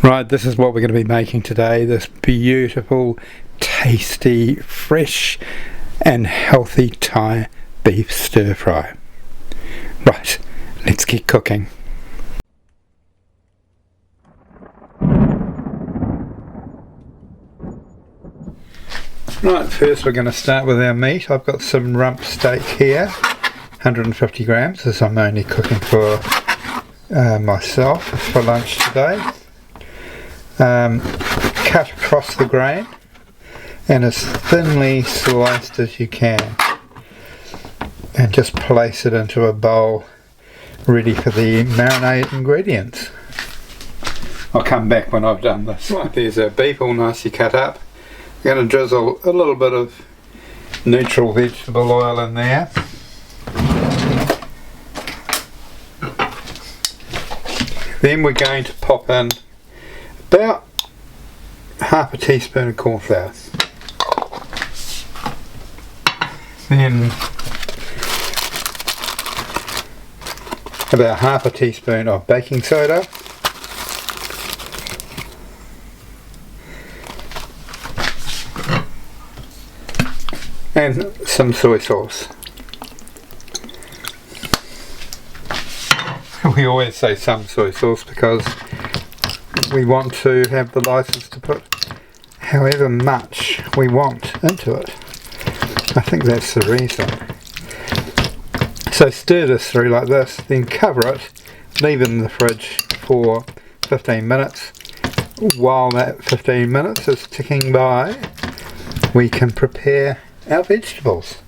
Right, this is what we're going to be making today, this beautiful, tasty, fresh and healthy Thai beef stir fry. Right, let's get cooking. Right, first we're going to start with our meat. I've got some rump steak here, 150 grams, as I'm only cooking for myself for lunch today. Cut across the grain and as thinly sliced as you can, and just place it into a bowl ready for the marinade ingredients. I'll come back when I've done this. Right, there's our beef all nicely cut up. I'm going to drizzle a little bit of neutral vegetable oil in there. Then we're going to pop in about half a teaspoon of cornflour. Then about half a teaspoon of baking soda. And some soy sauce. We always say some soy sauce because we want to have the license to put however much we want into it. I think that's the reason. So stir this through like this, then cover it, leave it in the fridge for 15 minutes. While that 15 minutes is ticking by, we can prepare our vegetables.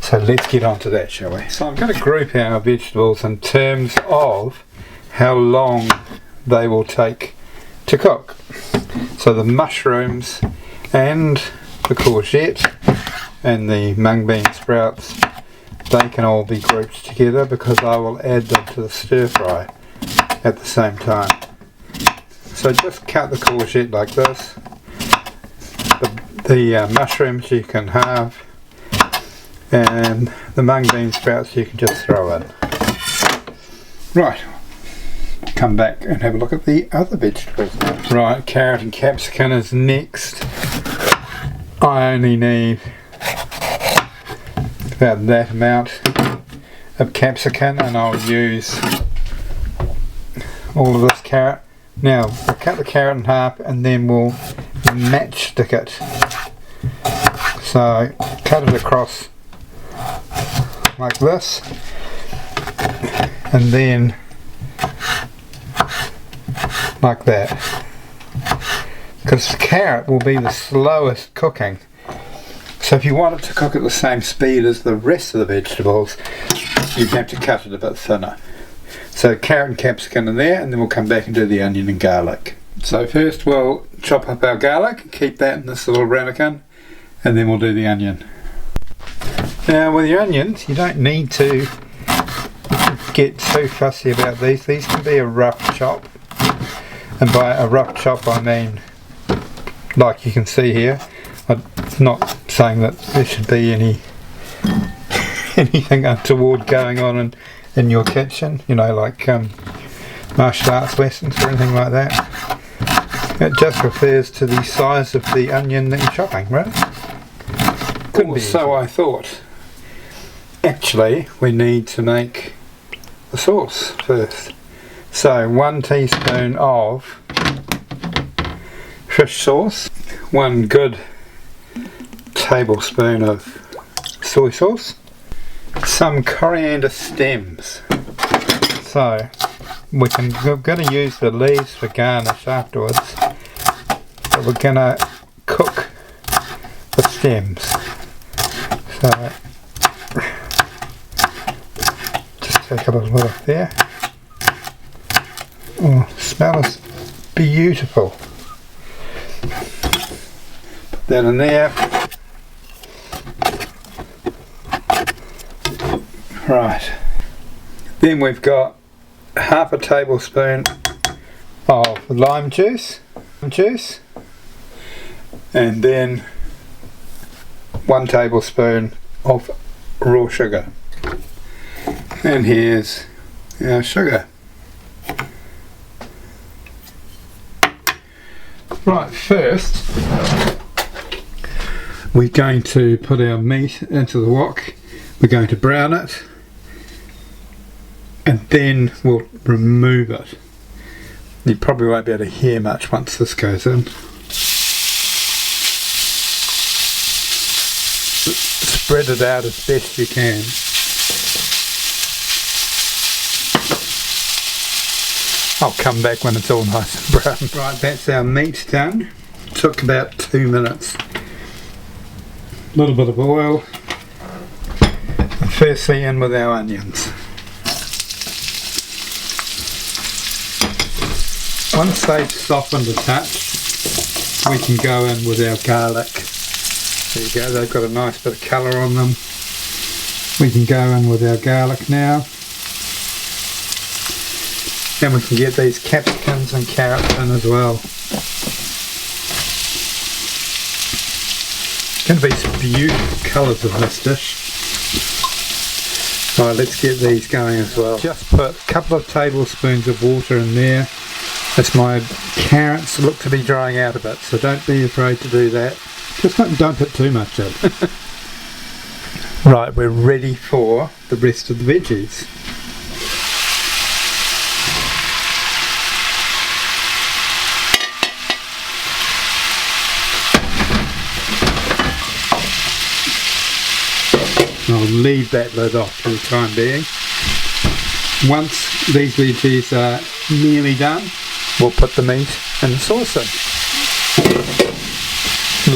So let's get on to that, shall we? So I'm going to group our vegetables in terms of how long they will take to cook. So the mushrooms and the courgette and the mung bean sprouts, they can all be grouped together because I will add them to the stir fry at the same time. So just cut the courgette like this. The mushrooms you can halve, and the mung bean sprouts you can just throw in. Right, come back and have a look at the other vegetables now. Right, carrot and capsicum is next. I only need about that amount of capsicum and I'll use all of this carrot. Now we'll cut the carrot in half and then we'll matchstick it. So cut it across like this, and then like that, because the carrot will be the slowest cooking. So if you want it to cook at the same speed as the rest of the vegetables, you have to cut it a bit thinner. So carrot and capsicum in there, and then we'll come back and do the onion and garlic. So first we'll chop up our garlic, keep that in this little ramekin, and then we'll do the onion. Now with your onions, you don't need to get too fussy about these. These can be a rough chop, and by a rough chop I mean, like you can see here, I'm not saying that there should be anything untoward going on in your kitchen, you know, like martial arts lessons or anything like that. It just refers to the size of the onion that you're chopping, right? Couldn't be so I thought. Actually, we need to make the sauce first. So 1 teaspoon of fish sauce, 1 good tablespoon of soy sauce, some coriander stems. So we're going to use the leaves for garnish afterwards, but we're going to cook the stems. So just take a little bit off there. Oh, smell is beautiful. Put that in there. Right. Then we've got half a tablespoon of lime juice, and then 1 tablespoon of raw sugar. And here's our sugar. Right, first we're going to put our meat into the wok. We're going to brown it and then we'll remove it. You probably won't be able to hear much once this goes in. Spread it out as best you can. I'll come back when it's all nice and brown. Right, that's our meat done. Took about 2 minutes. A little bit of oil. And firstly in with our onions. Once they've softened a touch, we can go in with our garlic. There you go, they've got a nice bit of colour on them. We can go in with our garlic now. And we can get these capsicums and carrots in as well. Going to be some beautiful colours in this dish. Right, let's get these going as well. Just put a couple of tablespoons of water in there. As my carrots look to be drying out a bit, so don't be afraid to do that. Just don't put too much in. Right, we're ready for the rest of the veggies. I'll leave that lid off for the time being. Once these veggies are nearly done, we'll put the meat in the sauce in.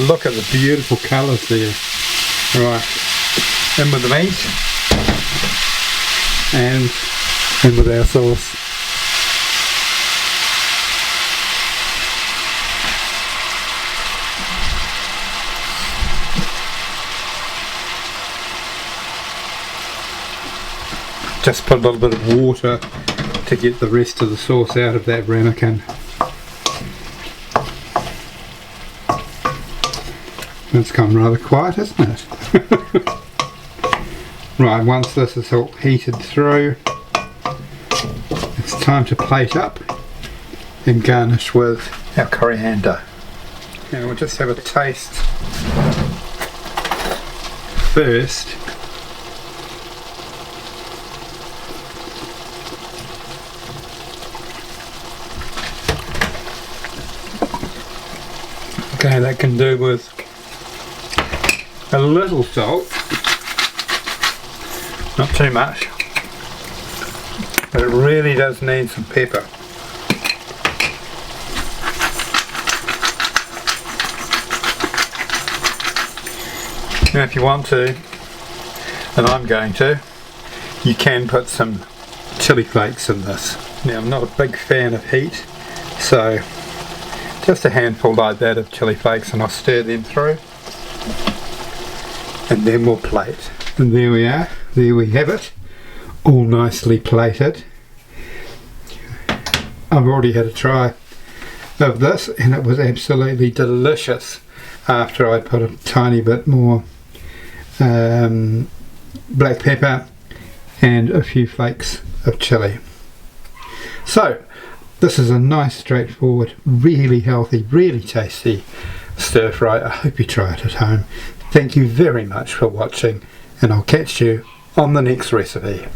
Look at the beautiful colours there. Right, in with the meat and in with our sauce. Just put a little bit of water to get the rest of the sauce out of that ramekin. It's gone rather quiet, hasn't it? Right, once this is all heated through, it's time to plate up and garnish with our coriander. And we'll just have a taste first. Okay, that can do with a little salt, not too much, but it really does need some pepper. Now if you want to, and I'm going to, you can put some chili flakes in this. Now I'm not a big fan of heat, so just a handful like that of chili flakes and I'll stir them through. And then we'll plate. And there we are, there we have it, all nicely plated. I've already had a try of this and it was absolutely delicious after I put a tiny bit more black pepper and a few flakes of chili. So this is a nice, straightforward, really healthy, really tasty stir fry. I hope you try it at home. Thank you very much for watching and I'll catch you on the next recipe.